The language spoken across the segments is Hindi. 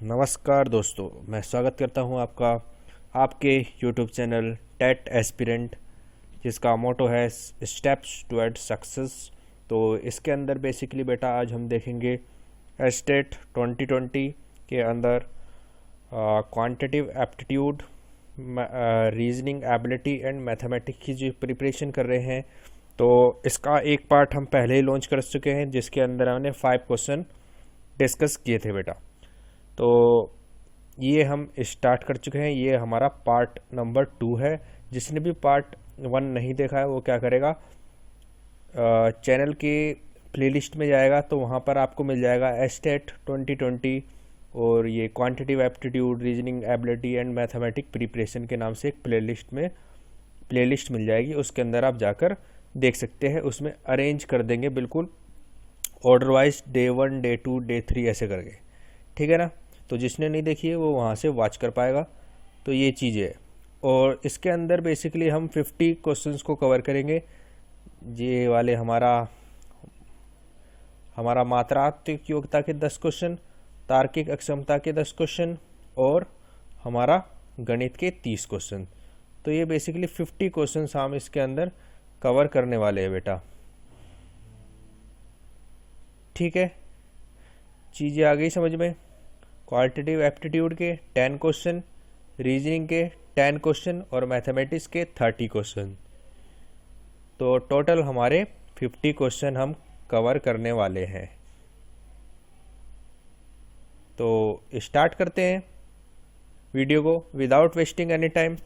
नमस्कार दोस्तों, मैं स्वागत करता हूं आपका आपके YouTube चैनल टेट एस्पिरेंट, जिसका मोटो है स्टेप्स टुवर्ड सक्सेस। तो इसके अंदर बेसिकली बेटा आज हम देखेंगे एस्टेट 2020 के अंदर quantitative aptitude, reasoning ability and mathematics की जो प्रिपरेशन कर रहे हैं। तो इसका एक पार्ट हम पहले ही लॉन्च कर चुके हैं, जिसके अंदर हमने 5 क्वेश्चन डिस्कस किए थे बेटा। तो ये हम स्टार्ट कर चुके हैं, ये हमारा पार्ट नंबर 2 है। जिसने भी पार्ट 1 नहीं देखा है वो क्या करेगा, चैनल के प्लेलिस्ट में जाएगा तो वहाँ पर आपको मिल जाएगा एस्टेट 2020 और ये quantitative aptitude, reasoning ability and mathematic preparation के नाम से एक प्लेलिस्ट मिल जाएगी। उसके अंदर आप जाकर देख सकते हैं, उसमें अरेंज कर देंगे बिल्कुल order wise, day 1, day 2, day 3 ऐसे करके, ठीक है ना। तो जिसने नहीं देखी है वो वहाँ से वॉच कर पाएगा। तो ये चीज़ है, और इसके अंदर बेसिकली हम 50 क्वेश्चंस को कवर करेंगे। ये वाले हमारा मात्रात्मक योग्यता के 10 क्वेश्चन, तार्किक अक्षमता के 10 क्वेश्चन और हमारा गणित के 30 क्वेश्चन। तो ये बेसिकली 50 क्वेश्चन हम इसके अंदर कवर करने वाले हैं बेटा, ठीक है। चीज़ें आ गई समझ में। क्वालिटेटिव एप्टीट्यूड के 10 क्वेश्चन, रीजनिंग के 10 क्वेश्चन और मैथमेटिक्स के 30 क्वेश्चन। तो टोटल हमारे 50 क्वेश्चन हम कवर करने वाले हैं। तो स्टार्ट करते हैं वीडियो को विदाउट वेस्टिंग एनी टाइम।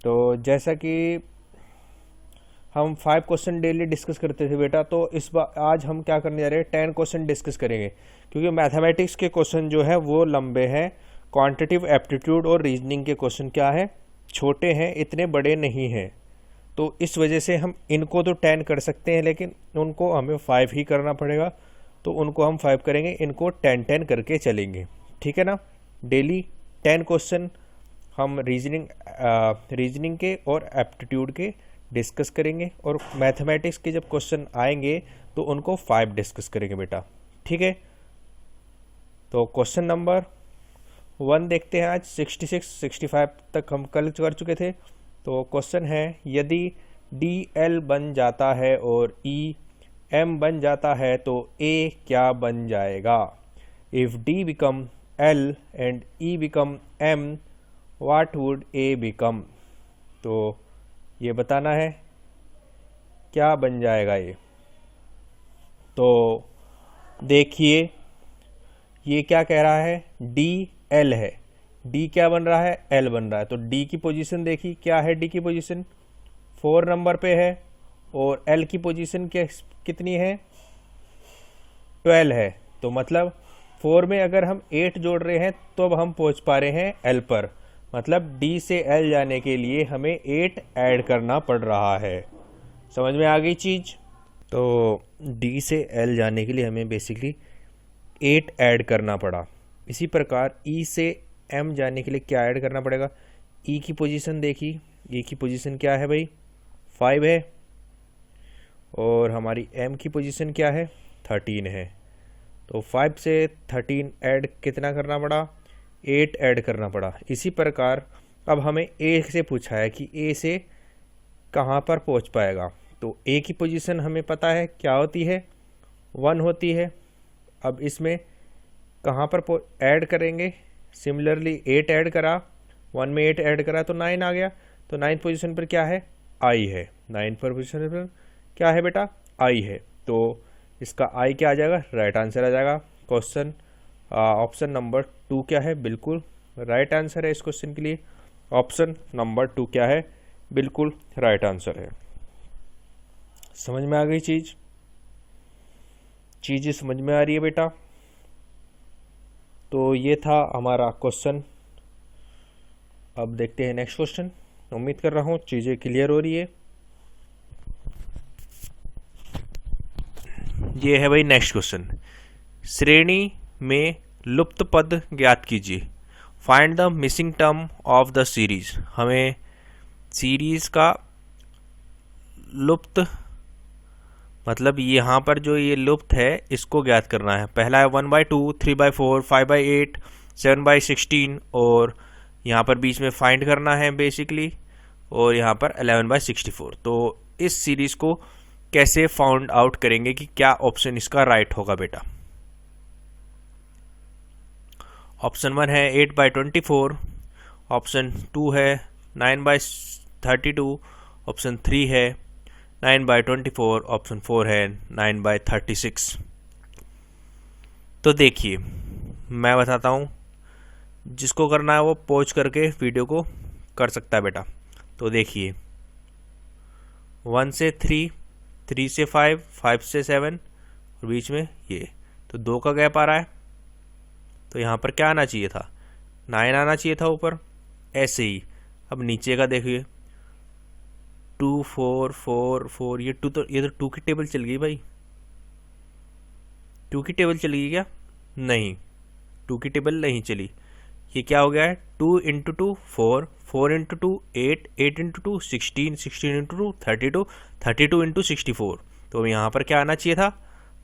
तो जैसा कि हम 5 क्वेश्चन डेली डिस्कस करते थे बेटा, तो इस बार आज हम क्या करने जा रहे हैं, 10 क्वेश्चन डिस्कस करेंगे। क्योंकि मैथमेटिक्स के क्वेश्चन जो है वो लंबे हैं, क्वांटिटेटिव एप्टीट्यूड और रीजनिंग के क्वेश्चन क्या है, छोटे हैं, इतने बड़े नहीं हैं। तो इस वजह से हम इनको तो 10 कर सकते हैं, लेकिन उनको हमें 5 ही करना पड़ेगा। तो उनको हम 5 करेंगे, इनको 10-10 करके चलेंगे, ठीक है ना। डेली 10 क्वेश्चन हम रीजनिंग के और एप्टीट्यूड के डिस्कस करेंगे, और मैथमेटिक्स के जब क्वेश्चन आएंगे तो उनको 5 डिस्कस करेंगे बेटा, ठीक है। तो क्वेश्चन नंबर 1 देखते हैं आज। 66-65 तक हम कल कर चुके थे। तो क्वेश्चन है, यदि डी एल बन जाता है और ई एम बन जाता है तो ए क्या बन जाएगा। If D become L and E become M, what would A become. तो ये बताना है क्या बन जाएगा ये। तो देखिए ये क्या कह रहा है, डी एल है, डी क्या बन रहा है, एल बन रहा है। तो डी की पोजीशन देखी, क्या है डी की पोजीशन, 4 नंबर पे है, और एल की पोजीशन कितनी है, 12 है। तो मतलब 4 में अगर हम 8 जोड़ रहे हैं तो अब हम पहुंच पा रहे हैं एल पर। मतलब डी से एल जाने के लिए हमें 8 ऐड करना पड़ रहा है। समझ में आ गई चीज़। तो डी से एल जाने के लिए हमें बेसिकली 8 ऐड करना पड़ा। इसी प्रकार ई से एम जाने के लिए क्या ऐड करना पड़ेगा, ई की पोजीशन देखी, ई की पोजीशन क्या है भाई, 5 है, और हमारी एम की पोजीशन क्या है, 13 है। तो 5 से 13 ऐड कितना करना पड़ा, 8 ऐड करना पड़ा। इसी प्रकार अब हमें ए से पूछा है कि ए से कहाँ पर पहुँच पाएगा। तो ए की पोजीशन हमें पता है क्या होती है, 1 होती है। अब इसमें कहाँ पर ऐड करेंगे, सिमिलरली 8 ऐड करा, 1 में 8 ऐड करा तो 9 आ गया। तो 9th पोजीशन पर क्या है, आई है। 9th पर पोजीशन पर क्या है बेटा, आई है। तो इसका आई क्या आ जाएगा, राइट आंसर आ जाएगा। क्वेश्चन ऑप्शन नंबर 2 क्या है, बिल्कुल राइट आंसर है इस क्वेश्चन के लिए। ऑप्शन नंबर 2 क्या है, बिल्कुल राइट आंसर है। समझ में आ गई चीज़ें समझ में आ रही है बेटा। तो ये था हमारा क्वेश्चन। अब देखते हैं नेक्स्ट क्वेश्चन। उम्मीद कर रहा हूँ चीज़ें क्लियर हो रही है। ये है भाई नेक्स्ट क्वेश्चन, श्रेणी में लुप्त पद ज्ञात कीजिए। Find the missing term of the series. हमें सीरीज का लुप्त मतलब यहाँ पर जो ये लुप्त है इसको ज्ञात करना है। पहला है 1/2, 3/4, 5/8, 7/16 और यहाँ पर बीच में फाइंड करना है बेसिकली, और यहाँ पर 11/64। तो इस सीरीज़ को कैसे फाउंड आउट करेंगे कि क्या ऑप्शन इसका राइट होगा बेटा। ऑप्शन 1 है 8/24, ऑप्शन 2 है 9/32, ऑप्शन 3 है 9/24, ऑप्शन 4 है 9/36। तो देखिए मैं बताता हूँ, जिसको करना है वो पॉज करके वीडियो को कर सकता है बेटा। तो देखिए 1 से 3, 3 से 5, 5 से 7 और बीच में ये, तो 2 का गैप आ रहा है। तो यहाँ पर क्या आना चाहिए था, 9 आना चाहिए था ऊपर। ऐसे ही अब नीचे का देखिए 2 4 4 4, ये 2 तो 2 की टेबल चल गई भाई। 2 की टेबल चली गई क्या? नहीं, 2 की टेबल नहीं चली। ये क्या हो गया है, 2 × 2 4, 4 × 2 8, 8 × 2 16, 16 × 2 32, 32 × 64। तो यहाँ पर क्या आना चाहिए था,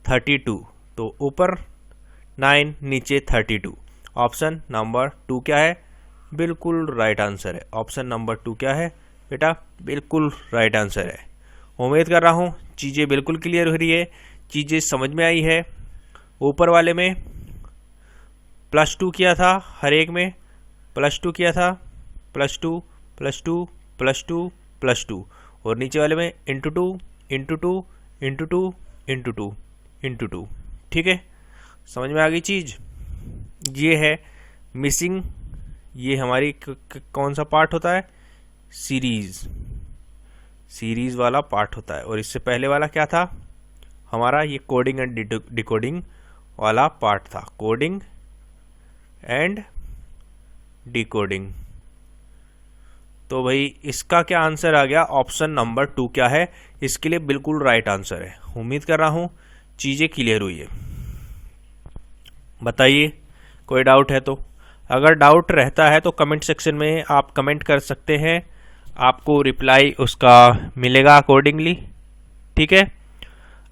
32। तो ऊपर 9, नीचे 32। ऑप्शन नंबर 2 क्या है, बिल्कुल राइट आंसर है। ऑप्शन नंबर 2 क्या है बेटा, बिल्कुल राइट आंसर है। उम्मीद कर रहा हूँ चीज़ें बिल्कुल क्लियर हो रही है, चीज़ें समझ में आई है। ऊपर वाले में +2 किया था, हर एक में +2 किया था, +2 +2 +2 +2, और नीचे वाले में ×2 × 2 × 2 × 2 × 2। ठीक है, समझ में आ गई चीज़। ये है मिसिंग, ये हमारी कौन सा पार्ट होता है, सीरीज़ वाला पार्ट होता है। और इससे पहले वाला क्या था हमारा, ये कोडिंग एंड डिकोडिंग वाला पार्ट था, कोडिंग एंड डिकोडिंग। तो भाई इसका क्या आंसर आ गया, ऑप्शन नंबर 2 क्या है, इसके लिए बिल्कुल राइट आंसर है। उम्मीद कर रहा हूँ चीज़ें क्लियर हुई है। बताइए कोई डाउट है तो, अगर डाउट रहता है तो कमेंट सेक्शन में आप कमेंट कर सकते हैं, आपको रिप्लाई उसका मिलेगा अकॉर्डिंगली। ठीक है,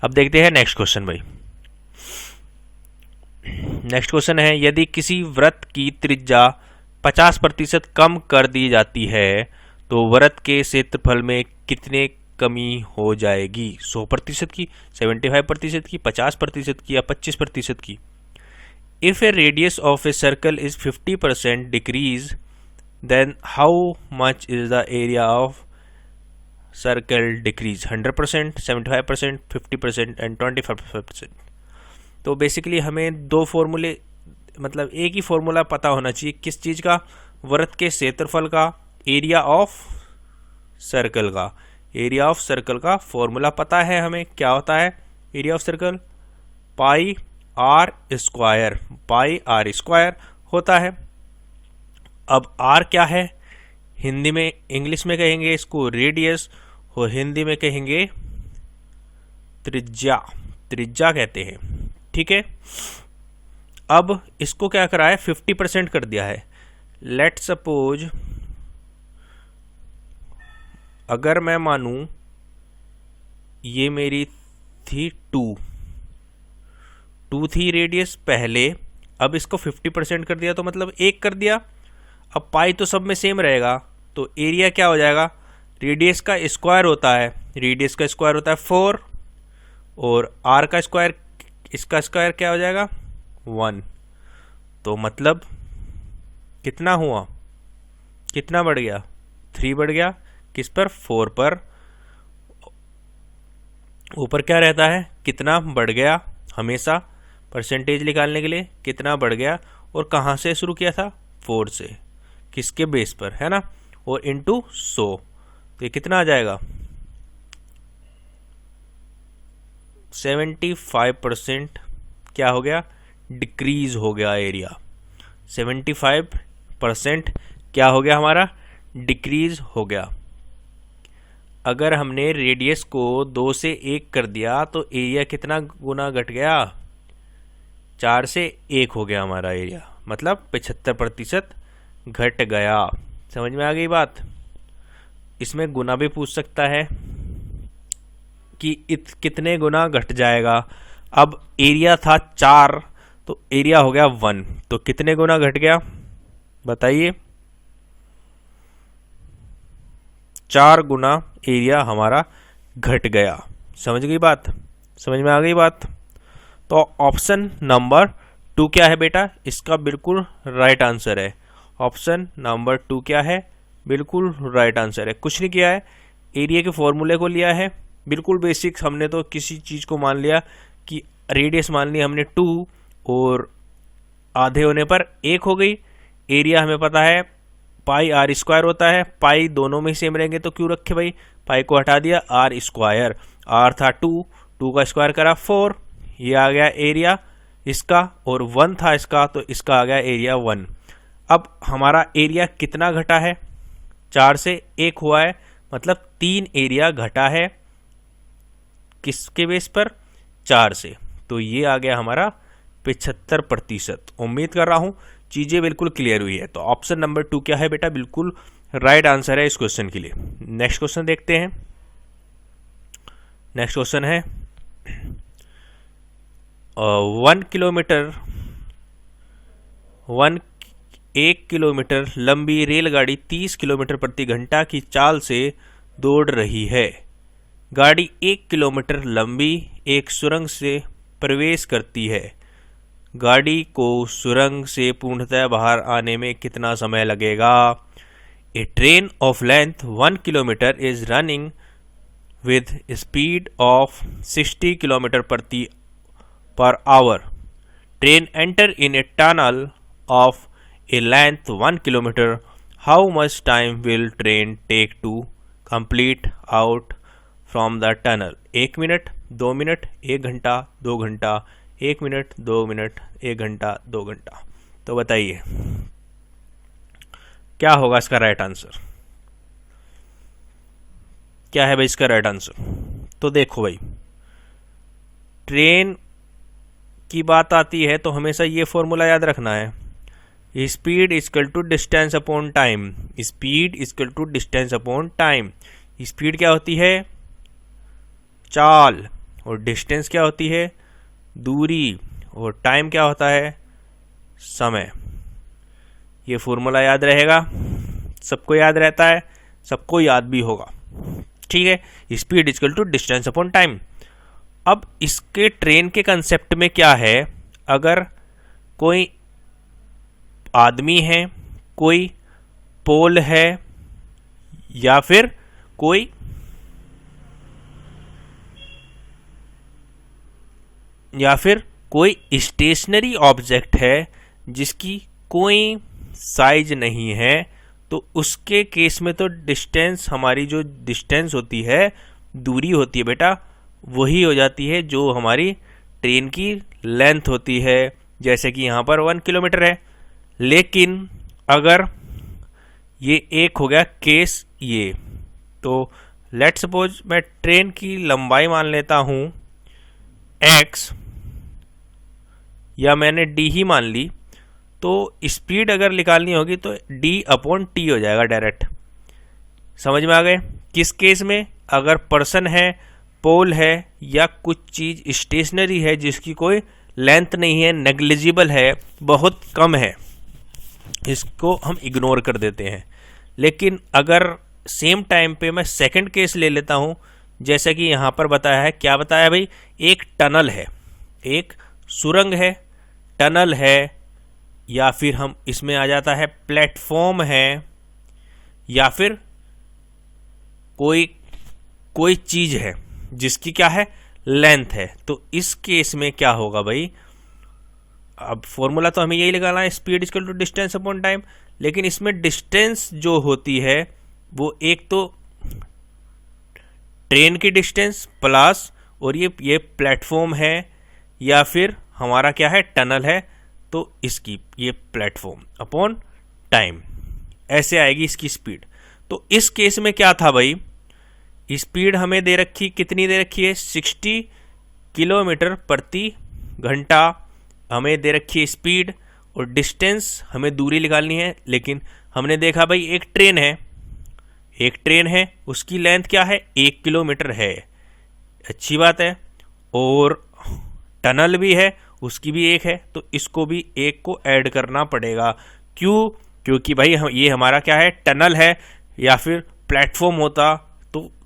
अब देखते हैं नेक्स्ट क्वेश्चन भाई। नेक्स्ट क्वेश्चन है, यदि किसी वृत्त की त्रिज्या 50% कम कर दी जाती है तो वृत्त के क्षेत्रफल में कितने कमी हो जाएगी, 100% की, 75% की, 50% की या 25% की। If a radius of a circle is 50% decrease, then how much is the area of circle decrease? 100%, 75%, 50% and 25%। तो बेसिकली हमें दो फॉर्मूले, मतलब एक ही फॉर्मूला पता होना चाहिए, किस चीज़ का, वृत्त के क्षेत्रफल का, एरिया ऑफ सर्कल का। एरिया ऑफ सर्कल का फॉर्मूला पता है हमें, क्या होता है area of circle, pi r square होता है। अब आर क्या है, हिंदी में, इंग्लिश में कहेंगे इसको रेडियस, और हिंदी में कहेंगे त्रिज्या, त्रिज्या कहते हैं। ठीक है, अब इसको क्या करा है, 50% कर दिया है। लेट सपोज अगर मैं मानूं ये मेरी थी 2 थी रेडियस पहले, अब इसको 50% कर दिया तो मतलब 1 कर दिया। अब पाई तो सब में सेम रहेगा, तो एरिया क्या हो जाएगा, रेडियस का स्क्वायर होता है, रेडियस का स्क्वायर होता है 4, और आर का स्क्वायर, इसका स्क्वायर क्या हो जाएगा 1। तो मतलब कितना हुआ, कितना बढ़ गया, 3 बढ़ गया, किस पर, 4 पर। ऊपर क्या रहता है, कितना बढ़ गया, हमेशा परसेंटेज निकालने के लिए कितना बढ़ गया, और कहाँ से शुरू किया था, 4 से, किसके बेस पर, है ना, और इंटू 100। तो ये कितना आ जाएगा, 75% क्या हो गया, डिक्रीज हो गया एरिया। 75% क्या हो गया हमारा, डिक्रीज हो गया। अगर हमने रेडियस को 2 से 1 कर दिया तो एरिया कितना गुना घट गया, 4 से 1 हो गया हमारा एरिया, मतलब 75% घट गया। समझ में आ गई बात। इसमें गुना भी पूछ सकता है, कि कितने गुना घट जाएगा। अब एरिया था 4 तो एरिया हो गया 1, तो कितने गुना घट गया बताइए। 4 गुना एरिया हमारा घट गया। समझ गई बात, समझ में आ गई बात। तो ऑप्शन नंबर 2 क्या है बेटा, इसका बिल्कुल राइट आंसर है। ऑप्शन नंबर 2 क्या है, बिल्कुल राइट आंसर है। कुछ नहीं किया है, एरिया के फॉर्मूले को लिया है, बिल्कुल बेसिक। हमने तो किसी चीज़ को मान लिया कि रेडियस मान ली हमने 2 और आधे होने पर 1 हो गई। एरिया हमें पता है पाई आर स्क्वायर होता है, पाई दोनों में सेम रहेंगे तो क्यों रखे भाई, पाई को हटा दिया, आर स्क्वायर, आर था 2, 2 का स्क्वायर करा 4, ये आ गया एरिया इसका, और 1 था इसका तो इसका आ गया एरिया 1। अब हमारा एरिया कितना घटा है, 4 से 1 हुआ है, मतलब 3 एरिया घटा है किसके बेस पर, 4 से। तो ये आ गया हमारा 75%। उम्मीद कर रहा हूं चीजें बिल्कुल क्लियर हुई है। तो ऑप्शन नंबर 2 क्या है बेटा, बिल्कुल राइट आंसर है इस क्वेश्चन के लिए। नेक्स्ट क्वेश्चन देखते हैं। नेक्स्ट क्वेश्चन है 1 किलोमीटर लंबी रेलगाड़ी 30 किलोमीटर प्रति घंटा की चाल से दौड़ रही है। गाड़ी 1 किलोमीटर लंबी एक सुरंग से प्रवेश करती है। गाड़ी को सुरंग से पूर्णतः बाहर आने में कितना समय लगेगा। A train of length 1 kilometer is running with speed of 60 kilometer per hour. Train enter in a tunnel of a length 1 kilometer. How much time will train take to complete out from the tunnel. 1 minute, 2 minute, 1 घंटा, 2 घंटा, 1 मिनट, 2 मिनट, 1 घंटा, 2 घंटा। तो बताइए क्या होगा इसका राइट आंसर, क्या है भाई इसका राइट आंसर। तो देखो भाई, ट्रेन की बात आती है तो हमेशा ये फॉर्मूला याद रखना है, speed equal to distance upon time. Speed equal to distance upon time. Speed क्या होती है, चाल, और डिस्टेंस क्या होती है, दूरी, और टाइम क्या होता है, समय। ये फॉर्मूला याद रहेगा, सबको याद रहता है, सबको याद भी होगा, ठीक है। Speed equal to distance upon time. अब इसके ट्रेन के कंसेप्ट में क्या है, अगर कोई आदमी है, कोई पोल है, या फिर कोई स्टेशनरी ऑब्जेक्ट है जिसकी कोई साइज नहीं है, तो उसके केस में तो डिस्टेंस, हमारी जो डिस्टेंस होती है, दूरी होती है बेटा, वही हो जाती है जो हमारी ट्रेन की लेंथ होती है। जैसे कि यहाँ पर 1 किलोमीटर है, लेकिन अगर ये एक हो गया केस ये, तो लेट सपोज मैं ट्रेन की लंबाई मान लेता हूँ x, या मैंने d ही मान ली, तो स्पीड अगर निकालनी होगी तो d/t हो जाएगा डायरेक्ट। समझ में आ गए। किस केस में, अगर पर्सन है, पोल है, या कुछ चीज़ स्टेशनरी है जिसकी कोई लेंथ नहीं है, नेग्लिजिबल है, बहुत कम है, इसको हम इग्नोर कर देते हैं। लेकिन अगर सेम टाइम पे मैं सेकंड केस ले लेता हूँ, जैसा कि यहाँ पर बताया है, क्या बताया भाई, एक टनल है, एक सुरंग है, टनल है, या फिर हम इसमें आ जाता है प्लेटफॉर्म है, या फिर कोई चीज है जिसकी क्या है, लेंथ है। तो इस केस में क्या होगा भाई, अब फॉर्मूला तो हमें यही लगाना है, speed equal to distance upon time, लेकिन इसमें डिस्टेंस जो होती है वो एक तो ट्रेन की डिस्टेंस प्लस, और ये प्लेटफॉर्म है, या फिर हमारा क्या है, टनल है, तो इसकी ये प्लेटफॉर्म अपॉन टाइम, ऐसे आएगी इसकी स्पीड। तो इस केस में क्या था भाई, स्पीड हमें दे रखी, कितनी दे रखी है, 60 किलोमीटर प्रति घंटा हमें दे रखी है स्पीड, और डिस्टेंस हमें दूरी निकालनी है। लेकिन हमने देखा भाई एक ट्रेन है, उसकी लेंथ क्या है, 1 किलोमीटर है, अच्छी बात है। और टनल भी है, उसकी भी एक है, तो इसको भी एक को ऐड करना पड़ेगा। क्यों? क्योंकि भाई ये हमारा क्या है, टनल है, या फिर प्लेटफॉर्म होता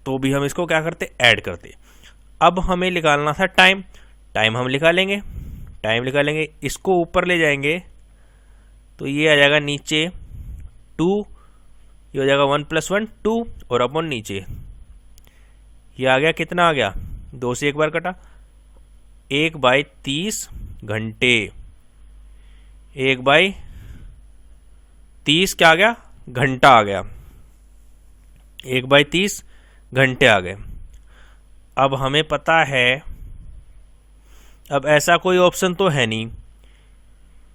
तो भी हम इसको क्या करते, ऐड करते। अब हमें निकालना था टाइम। टाइम हम निकालेंगे, इसको ऊपर ले जाएंगे तो ये आ जाएगा नीचे 2, ये हो जाएगा 1 + 1 2, और अपॉन नीचे ये आ गया, कितना आ गया, 2 से एक बार कटा, 1/30 घंटे। 1/30 क्या आ गया, घंटा आ गया। 1/30 घंटे आ गए। अब हमें पता है, अब ऐसा कोई ऑप्शन तो है नहीं,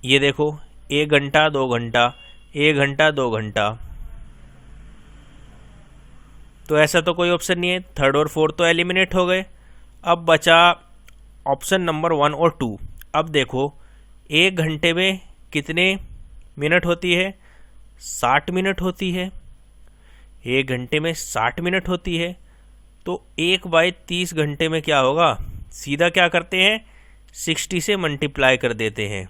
ये देखो 1 घंटा 2 घंटा, 1 घंटा 2 घंटा, तो ऐसा तो कोई ऑप्शन नहीं है। 3rd और 4th तो एलिमिनेट हो गए। अब बचा ऑप्शन नंबर 1 और 2। अब देखो 1 घंटे में कितने मिनट होती है, 60 मिनट होती है। 1 घंटे में 60 मिनट होती है, तो 1/30 घंटे में क्या होगा, सीधा क्या करते हैं, 60 से मल्टीप्लाई कर देते हैं,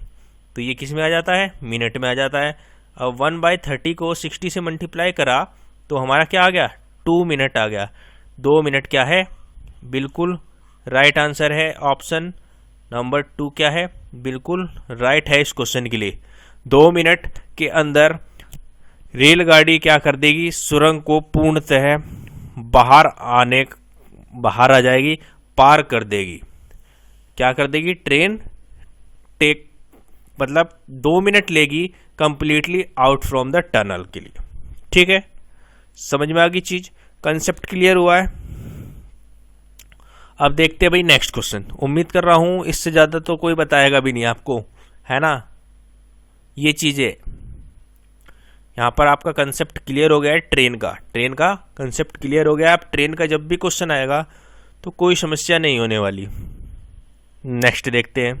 तो ये किस में आ जाता है, मिनट में आ जाता है। अब 1/30 को 60 से मल्टीप्लाई करा तो हमारा क्या आ गया, 2 मिनट आ गया। 2 मिनट क्या है, बिल्कुल राइट आंसर है। ऑप्शन नंबर 2 क्या है, बिल्कुल राइट है इस क्वेश्चन के लिए। 2 मिनट के अंदर रेलगाड़ी क्या कर देगी, सुरंग को पूर्णतः बाहर आ जाएगी, पार कर देगी। क्या कर देगी, ट्रेन मतलब 2 मिनट लेगी completely out from the tunnel के लिए। ठीक है, समझ में आ गई चीज, कंसेप्ट क्लियर हुआ है। अब देखते हैं भाई नेक्स्ट क्वेश्चन। उम्मीद कर रहा हूं इससे ज्यादा तो कोई बताएगा भी नहीं आपको, है ना। ये चीजें यहां पर आपका कंसेप्ट क्लियर हो गया है, ट्रेन का कंसेप्ट क्लियर हो गया। अब ट्रेन का जब भी क्वेश्चन आएगा तो कोई समस्या नहीं होने वाली। नेक्स्ट देखते हैं,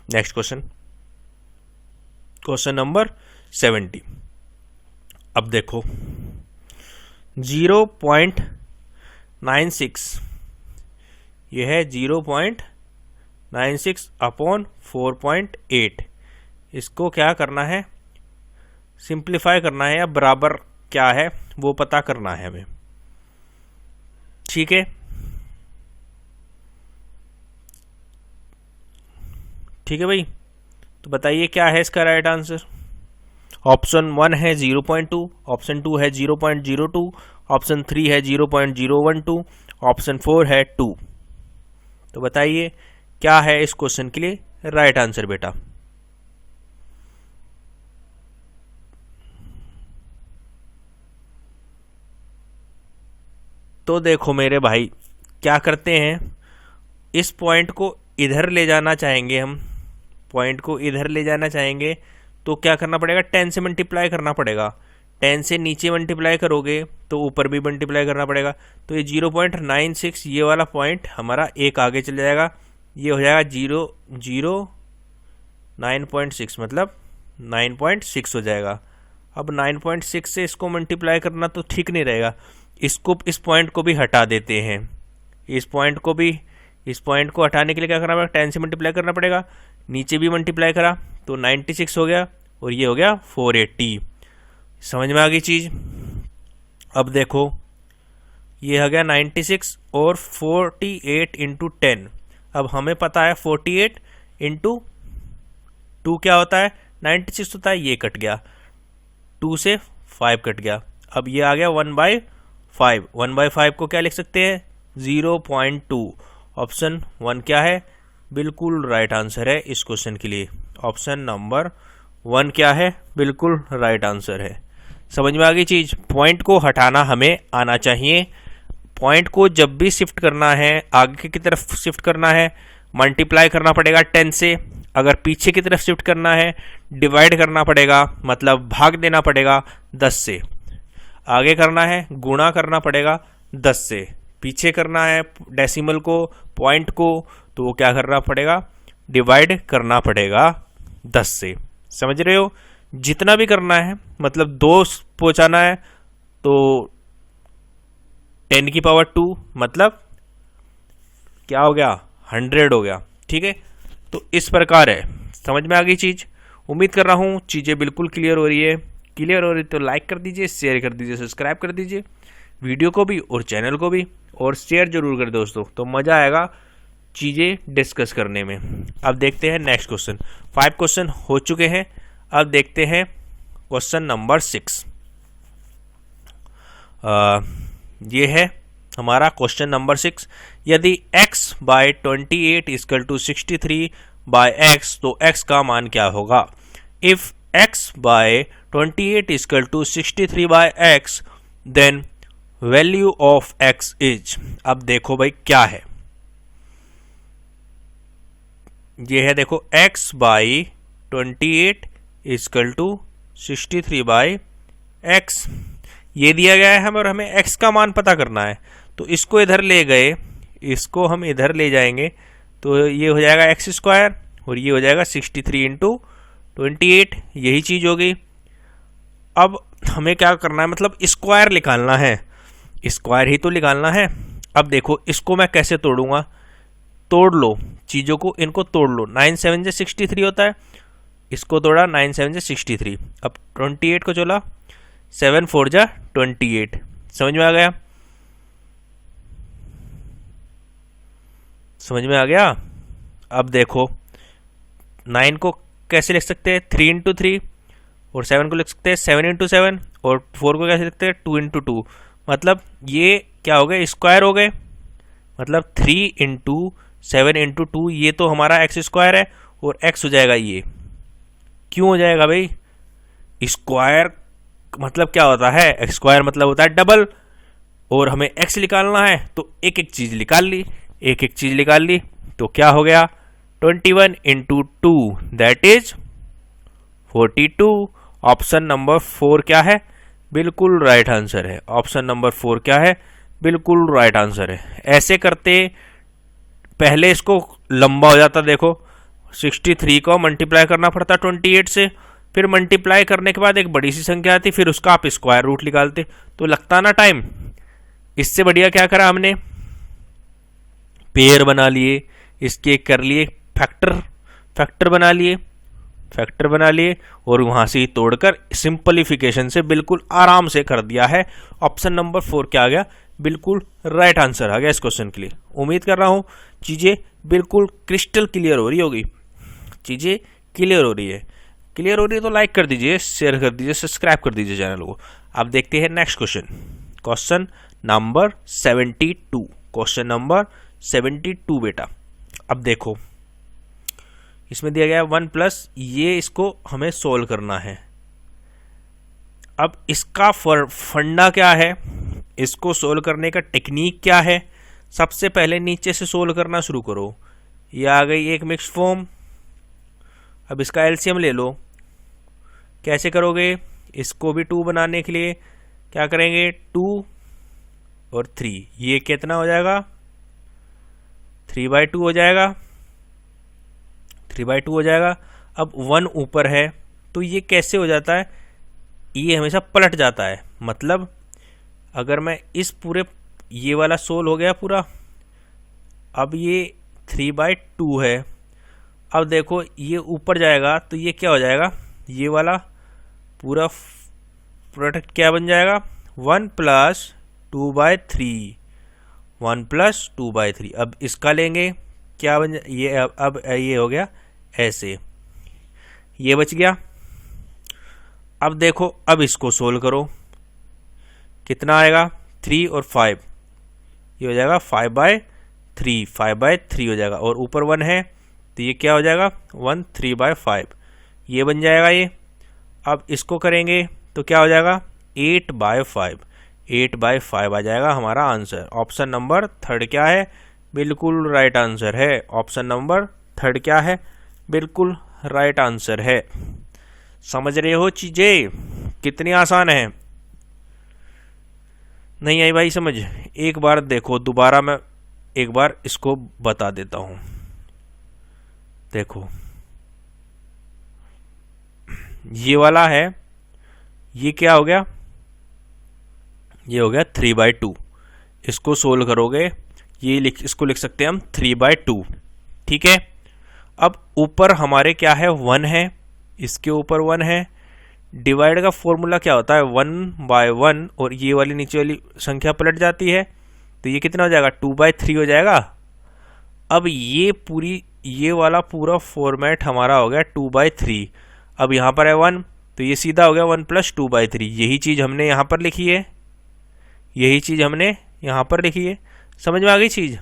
नेक्स्ट क्वेश्चन नंबर 70। अब देखो 0.96, यह है 0.96 अपॉन 4.8। इसको क्या करना है, सिंप्लीफाई करना है, या बराबर क्या है वो पता करना है हमें। ठीक है, ठीक है भाई, तो बताइए क्या है इसका राइट आंसर। ऑप्शन 1 है 0.2, ऑप्शन 2 है 0.02, ऑप्शन 3 है 0.012, ऑप्शन 4 है 2। तो बताइए क्या है इस क्वेश्चन के लिए राइट आंसर बेटा। तो देखो मेरे भाई, क्या करते हैं, इस पॉइंट को इधर ले जाना चाहेंगे हम, पॉइंट को इधर ले जाना चाहेंगे तो क्या करना पड़ेगा, 10 से मल्टीप्लाई करना पड़ेगा। 10 से नीचे मल्टीप्लाई करोगे तो ऊपर भी मल्टीप्लाई करना पड़ेगा। तो ये 0.96, ये वाला पॉइंट हमारा एक आगे चल जाएगा, ये हो जाएगा 9.6, मतलब 9.6 हो जाएगा। अब 9.6 से इसको मल्टीप्लाई करना तो ठीक नहीं रहेगा, इसको इस पॉइंट को भी हटा देते हैं। इस पॉइंट को हटाने के लिए क्या करना पड़ेगा, 10 से मल्टीप्लाई करना पड़ेगा, नीचे भी मल्टीप्लाई करा तो 96 हो गया, और ये हो गया 480। समझ में आ गई चीज। अब देखो ये हो गया 96 और 48 इंटू 10। अब हमें पता है 48 इंटू 2 क्या होता है, 96 होता है, ये कट गया, 2 से 5 कट गया। अब ये आ गया 1/5। 1/5 को क्या लिख सकते हैं, 0.2। ऑप्शन 1 क्या है, बिल्कुल राइट आंसर है इस क्वेश्चन के लिए। ऑप्शन नंबर 1 क्या है, बिल्कुल राइट आंसर है। समझ में आ गई चीज। पॉइंट को हटाना हमें आना चाहिए। पॉइंट को जब भी शिफ्ट करना है, आगे की तरफ शिफ्ट करना है, मल्टीप्लाई करना पड़ेगा 10 से। अगर पीछे की तरफ शिफ्ट करना है, डिवाइड करना पड़ेगा, मतलब भाग देना पड़ेगा 10 से। आगे करना है, गुणा करना पड़ेगा 10 से। पीछे करना है डेसिमल को, पॉइंट को, तो वो क्या करना पड़ेगा, डिवाइड करना पड़ेगा 10 से। समझ रहे हो, जितना भी करना है, मतलब 2 पहुंचाना है तो 10 की पावर 2, मतलब क्या हो गया, 100 हो गया। ठीक है, तो इस प्रकार है। समझ में आ गई चीज़? उम्मीद कर रहा हूँ चीज़ें बिल्कुल क्लियर हो रही है। क्लियर हो रही तो लाइक कर दीजिए, शेयर कर दीजिए, सब्सक्राइब कर दीजिए वीडियो को भी और चैनल को भी, और शेयर जरूर कर दोस्तों, तो मज़ा आएगा चीज़ें डिस्कस करने में। अब देखते हैं नेक्स्ट क्वेश्चन। 5 क्वेश्चन हो चुके हैं, अब देखते हैं क्वेश्चन नंबर 6। ये है हमारा क्वेश्चन नंबर 6। यदि x by 28 equal to 63 by x, तो x का मान क्या होगा? If x by 28 equal to 63 by x, then value of x is. अब देखो भाई क्या है, ये है देखो x by 28 equal to 63 by x, ये दिया गया है और हमें x का मान पता करना है। तो इसको इधर ले गए, इसको हम इधर ले जाएंगे, तो ये हो जाएगा एक्स स्क्वायर और ये हो जाएगा 63 इंटू 28, यही चीज़ होगी। अब हमें क्या करना है, मतलब स्क्वायर निकालना है, स्क्वायर ही तो निकालना है। अब देखो इसको मैं कैसे तोड़ूंगा, तोड़ लो चीज़ों को, इनको तोड़ लो। 9 7 से 63 होता है, इसको तोड़ा 9 7 से 63। अब 28 को चला 7 4 जा 28। समझ में आ गया? समझ में आ गया? अब देखो 9 को कैसे लिख सकते हैं, 3 इंटू 3, और 7 को लिख सकते हैं 7 इंटू 7, और 4 को कैसे लिखते हैं 2 इंटू 2। मतलब ये क्या हो गए, स्क्वायर हो गए। मतलब 3 इंटू 7 इंटू 2, ये तो हमारा एक्स स्क्वायर है, और एक्स हो जाएगा ये। क्यों हो जाएगा भाई? स्क्वायर मतलब क्या होता है, एक्स स्क्वायर मतलब होता है डबल, और हमें एक्स निकालना है तो एक एक चीज़ निकाल ली, एक एक चीज़ निकाल ली, तो क्या हो गया 21 into 2 that is 42। Option number 4 क्या है, बिल्कुल राइट आंसर है। ऑप्शन नंबर 4 क्या है, बिल्कुल राइट आंसर है। ऐसे करते पहले इसको लंबा हो जाता, देखो 63 को मल्टीप्लाई करना पड़ता 28 से, फिर मल्टीप्लाई करने के बाद एक बड़ी सी संख्या आती, फिर उसका आप स्क्वायर रूट निकालते, तो लगता ना टाइम। इससे बढ़िया क्या करा हमने, पेयर बना लिए, इसके कर लिए फैक्टर बना लिए, फैक्टर बना लिए, और वहां से ही तोड़कर सिंपलीफिकेशन से बिल्कुल आराम से कर दिया है। ऑप्शन नंबर 4 क्या आ गया, बिल्कुल राइट आंसर आ गया इस क्वेश्चन के लिए। उम्मीद कर रहा हूं चीजें बिल्कुल क्रिस्टल क्लियर हो रही होगी, चीजें क्लियर हो रही है। क्लियर हो रही है तो लाइक कर दीजिए, शेयर कर दीजिए, सब्सक्राइब कर दीजिए चैनल को। अब देखते हैं next question, question number 72। Question number 72 बेटा। अब देखो इसमें दिया गया 1 प्लस, ये इसको हमें सोल्व करना है। अब इसका फंडा क्या है, इसको सोल्व करने का टेक्निक क्या है? सबसे पहले नीचे से सोल्व करना शुरू करो। ये आ गई एक मिक्स फॉर्म। अब इसका एलसीएम ले लो। कैसे करोगे, इसको भी 2 बनाने के लिए क्या करेंगे, 2 और 3, ये कितना हो जाएगा 3/2 हो जाएगा, 3/2 हो जाएगा। अब 1 ऊपर है तो ये कैसे हो जाता है, ये हमेशा पलट जाता है। मतलब अगर मैं इस पूरे, ये वाला सोल हो गया पूरा, अब ये 3/2 है। अब देखो ये ऊपर जाएगा तो ये क्या हो जाएगा, ये वाला पूरा प्रोडक्ट क्या बन जाएगा, 1 प्लस 2/3, 1 प्लस 2/3। अब इसका लेंगे, क्या बन ये, अब ये हो गया ऐसे, ये बच गया। अब देखो अब इसको सोल्व करो, कितना आएगा 3 और 5, ये हो जाएगा 5/3, 5/3 हो जाएगा, और ऊपर 1 है तो ये क्या हो जाएगा 1 3/5, ये बन जाएगा ये। अब इसको करेंगे तो क्या हो जाएगा 8/5, 8/5 आ जाएगा हमारा आंसर। ऑप्शन नंबर 3 क्या है, बिल्कुल राइट आंसर है। ऑप्शन नंबर 3 क्या है, बिल्कुल राइट आंसर है। समझ रहे हो चीजें कितनी आसान है? नहीं आई भाई समझ? एक बार देखो, दोबारा मैं एक बार इसको बता देता हूं। देखो ये वाला है, ये क्या हो गया, ये हो गया 3/2। इसको सोल्व करोगे इसको लिख सकते हैं हम 3/2। ठीक है, अब ऊपर हमारे क्या है 1 है, इसके ऊपर 1 है। डिवाइड का फॉर्मूला क्या होता है 1/1, और ये वाली नीचे वाली संख्या पलट जाती है, तो ये कितना हो जाएगा 2/3 हो जाएगा। अब ये वाला पूरा फॉर्मेट हमारा हो गया 2/3। अब यहाँ पर है 1, तो ये सीधा हो गया 1 + 2/3। यही चीज़ हमने यहाँ पर लिखी है, यही चीज़ हमने यहाँ पर लिखी है। समझ में आ गई चीज़?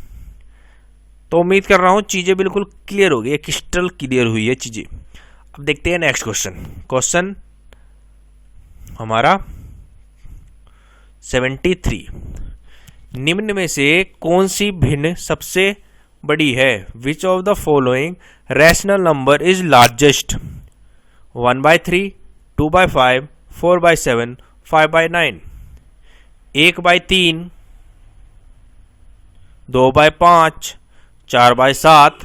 तो उम्मीद कर रहा हूँ चीज़ें बिल्कुल क्लियर हो गई, क्रिस्टल क्लियर हुई है चीज़ें। अब देखते हैं नेक्स्ट क्वेश्चन हमारा 73। निम्न में से कौन सी भिन्न सबसे बड़ी है? Which of the following rational number is largest? 1/3, 2/5, 4/7, 5/9। 1/3, 2/5, 4/7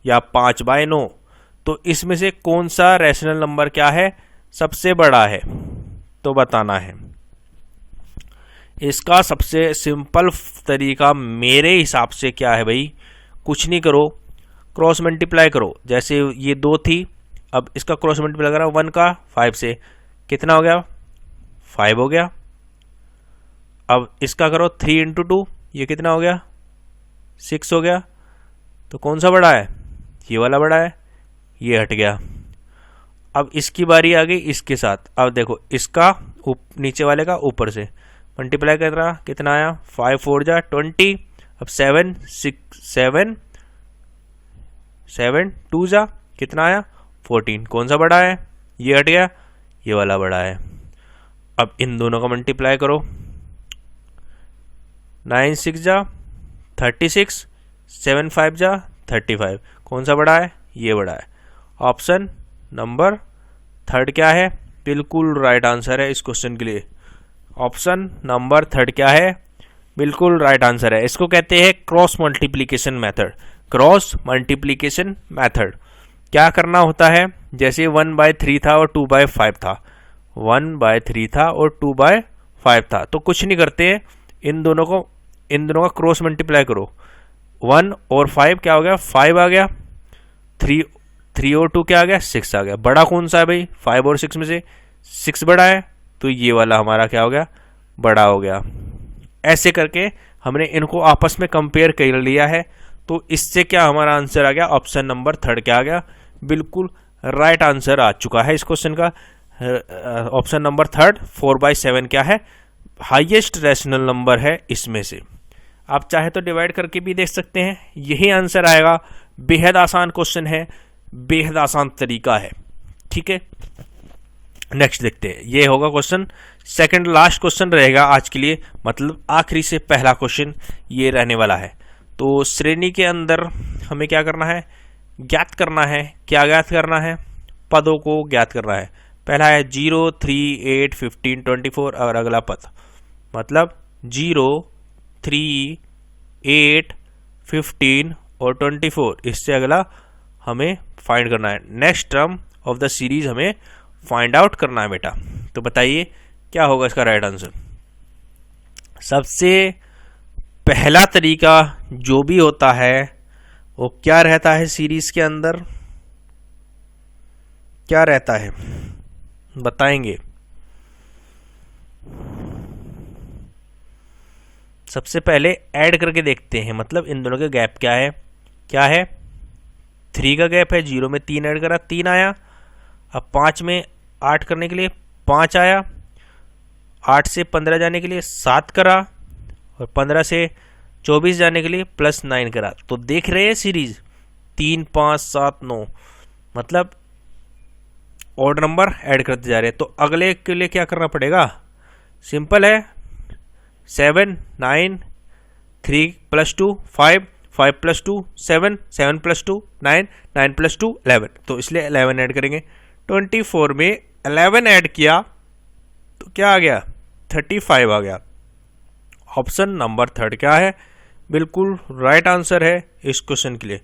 या 5/9। तो इसमें से कौन सा रैशनल नंबर क्या है सबसे बड़ा है, तो बताना है। इसका सबसे सिंपल तरीका मेरे हिसाब से क्या है भाई, कुछ नहीं करो, क्रॉस मल्टीप्लाई करो। जैसे ये 2 थी, अब इसका क्रॉस मल्टीप्लाई करा 1 का 5 से, कितना हो गया 5 हो गया। अब इसका करो 3 × 2, ये कितना हो गया 6 हो गया। तो कौन सा बड़ा है? ये वाला बड़ा है, ये हट गया। अब इसकी बारी आ गई इसके साथ। अब देखो इसका नीचे वाले का ऊपर से मल्टीप्लाई कर रहा, कितना आया 5 4 जा 20। अब 7 2 जा कितना आया 14। कौन सा बड़ा है? ये हट गया, ये वाला बड़ा है। अब इन दोनों का मल्टीप्लाई करो, 9 6 जा 36, 7 5 जा 35। कौन सा बड़ा है? ये बड़ा है। ऑप्शन नंबर 3 क्या है? बिल्कुल राइट आंसर है इस क्वेश्चन के लिए। ऑप्शन नंबर 3 क्या है? बिल्कुल राइट आंसर है। इसको कहते हैं cross multiplication method. Cross multiplication method क्या करना होता है, जैसे 1/3 था और 2/5 था, 1/3 था और 2/5 था, तो कुछ नहीं करते हैं, इन दोनों का क्रॉस मल्टीप्लाई करो। 1 और 5 क्या हो गया 5 आ गया, 3 और 2 क्या आ गया 6 आ गया। बड़ा कौन सा है भाई 5 और 6 में से? 6 बड़ा है, तो ये वाला हमारा क्या हो गया बड़ा हो गया। ऐसे करके हमने इनको आपस में कंपेयर कर लिया है, तो इससे क्या हमारा आंसर आ गया ऑप्शन नंबर 3 क्या आ गया, बिल्कुल राइट आंसर आ चुका है इस क्वेश्चन का। ऑप्शन नंबर 3 4/7 क्या है, हाईएस्ट रैशनल नंबर है इसमें से। आप चाहे तो डिवाइड करके भी देख सकते हैं, यही आंसर आएगा। बेहद आसान क्वेश्चन है, बेहद आसान तरीका है। ठीक है, नेक्स्ट देखते हैं। ये होगा क्वेश्चन सेकंड, लास्ट क्वेश्चन रहेगा आज के लिए, मतलब आखिरी से पहला क्वेश्चन ये रहने वाला है। तो श्रेणी के अंदर हमें क्या करना है, ज्ञात करना है। क्या ज्ञात करना है? पदों को ज्ञात करना है। पहला है 0 3 8 15 24 और अगला पद, मतलब 0 3 8 15 और 24, इससे अगला हमें फाइंड करना है। Next term of the series हमें फाइंड आउट करना है बेटा। तो बताइए क्या होगा इसका राइट आंसर। सबसे पहला तरीका जो भी होता है वो क्या रहता है, सीरीज के अंदर क्या रहता है बताएंगे। सबसे पहले ऐड करके देखते हैं, मतलब इन दोनों के गैप क्या है। क्या है 3 का गैप है, 0 में 3 ऐड करा 3 आया। अब 5 में 8 करने के लिए 5 आया, 8 से 15 जाने के लिए 7 करा, और 15 से 24 जाने के लिए +9 करा। तो देख रहे हैं सीरीज 3 5 7 9, मतलब ऑड नंबर ऐड करते जा रहे हैं। तो अगले के लिए क्या करना पड़ेगा, सिंपल है 7 9 3 + 2 5 5 + 2 7 7 + 2 9 9 + 2 11, तो इसलिए 11 ऐड करेंगे। 24 में 11 ऐड किया तो क्या आ गया 35 आ गया। ऑप्शन नंबर 3 क्या है, बिल्कुल राइट आंसर है इस क्वेश्चन के लिए।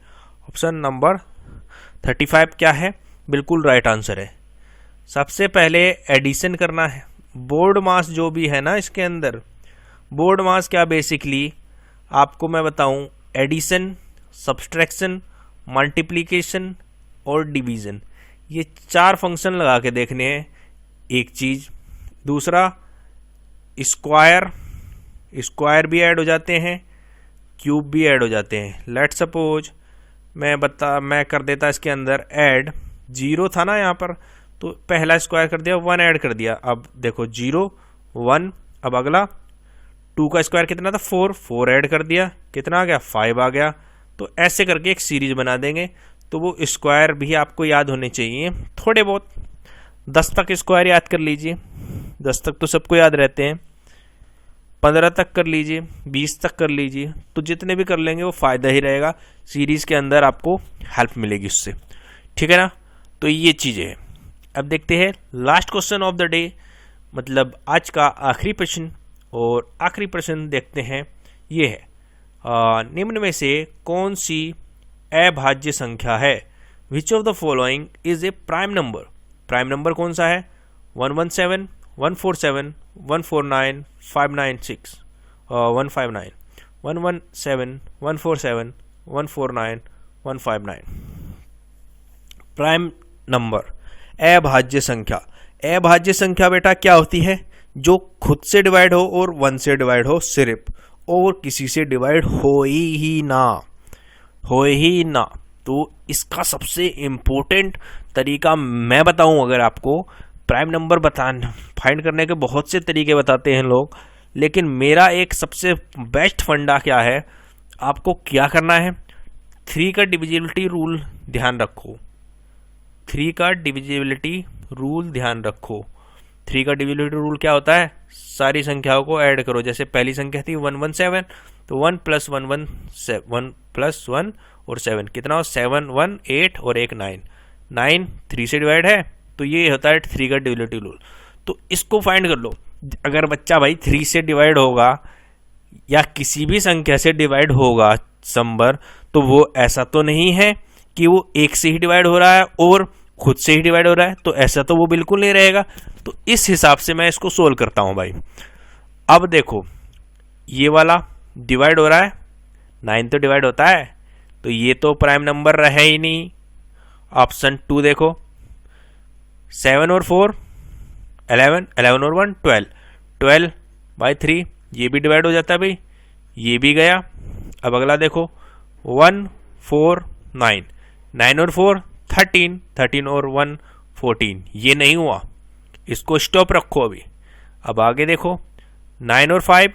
ऑप्शन नंबर 35 क्या है, बिल्कुल राइट आंसर है। सबसे पहले एडिशन करना है। बोर्ड मास जो भी है ना इसके अंदर, बोर्ड मास क्या बेसिकली आपको मैं बताऊं, एडिशन, सब्सट्रैक्शन, मल्टीप्लिकेशन और डिवीज़न, ये 4 फंक्शन लगा के देखने हैं एक चीज़। दूसरा स्क्वायर, स्क्वायर भी ऐड हो जाते हैं, क्यूब भी ऐड हो जाते हैं। लेट सपोज मैं कर देता इसके अंदर ऐड, 0 था ना यहाँ पर, तो पहला स्क्वायर कर दिया, 1 ऐड कर दिया। अब देखो 0 1, अब अगला 2 का स्क्वायर कितना था 4, 4 ऐड कर दिया, कितना आ गया 5 आ गया। तो ऐसे करके एक सीरीज बना देंगे। तो वो स्क्वायर भी आपको याद होने चाहिए थोड़े बहुत। 10 तक स्क्वायर याद कर लीजिए, 10 तक तो सबको याद रहते हैं। 15 तक कर लीजिए, 20 तक कर लीजिए, तो जितने भी कर लेंगे वो फ़ायदा ही रहेगा, सीरीज़ के अंदर आपको हेल्प मिलेगी उससे, ठीक है ना। तो ये चीज़ें हैं। अब देखते हैं last question of the day, मतलब आज का आखिरी प्रश्न। और आखिरी प्रश्न देखते हैं, ये है निम्न में से कौन सी अभाज्य संख्या है? Which of the following is a prime number? Prime number कौन सा है? 117, 147, 149, 596, 159, 117, 147, 149, 159। प्राइम नंबर, अभाज्य संख्या। अभाज्य संख्या बेटा क्या होती है? जो खुद से डिवाइड हो और 1 से डिवाइड हो सिर्फ, और किसी से डिवाइड हो ही ना। तो इसका सबसे इम्पोर्टेंट तरीका मैं बताऊं अगर आपको, प्राइम नंबर फाइंड करने के बहुत से तरीके बताते हैं लोग, लेकिन मेरा एक सबसे बेस्ट फंडा क्या है, आपको क्या करना है, 3 का डिविजिबिलिटी रूल ध्यान रखो। 3 का डिविजिबिलिटी रूल ध्यान रखो। 3 का डिविजिबिलिटी रूल क्या होता है? सारी संख्याओं को ऐड करो। जैसे पहली संख्या थी 117, तो 1 + 1 1 1 + 1 और 7 कितना हो? 7 1 8 और 1 9, 9 3 से डिवाइड है, तो ये होता है 3 का डिविजिबिलिटी रूल। तो इसको फाइंड कर लो। अगर बच्चा भाई 3 से डिवाइड होगा या किसी भी संख्या से डिवाइड होगा संबर, तो वो ऐसा तो नहीं है कि वो 1 से ही डिवाइड हो रहा है और खुद से ही डिवाइड हो रहा है, तो ऐसा तो वो बिल्कुल नहीं रहेगा। तो इस हिसाब से मैं इसको सोल्व करता हूं भाई। अब देखो ये वाला डिवाइड हो रहा है, 9 तो डिवाइड होता है, तो ये तो प्राइम नंबर रहे ही नहीं। ऑप्शन 2 देखो, 7 और 4 11, 11 और 1 12, 12/3, ये भी डिवाइड हो जाता है भाई, ये भी गया। अब अगला देखो 1 4 9, 9 और 4 13, 13 और 1 14, ये नहीं हुआ, इसको स्टॉप रखो अभी। अब आगे देखो 9 और 5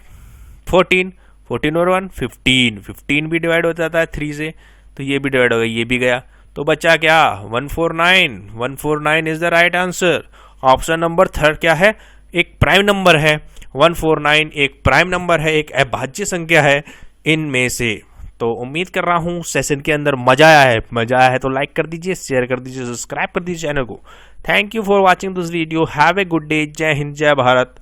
14, 14 और 1 15, 15 भी डिवाइड हो जाता है 3 से, तो ये भी डिवाइड हो गया, ये भी गया। तो बचा क्या? 149, 149 is the right answer. Option number 3 क्या है? एक प्राइम नंबर है। 149 एक प्राइम नंबर है, एक अभाज्य संख्या है इनमें से। तो उम्मीद कर रहा हूँ सेशन के अंदर मजा आया है तो लाइक कर दीजिए, शेयर कर दीजिए, सब्सक्राइब कर दीजिए चैनल को। Thank you for watching this video. Have a good day. जय हिंद, जय भारत।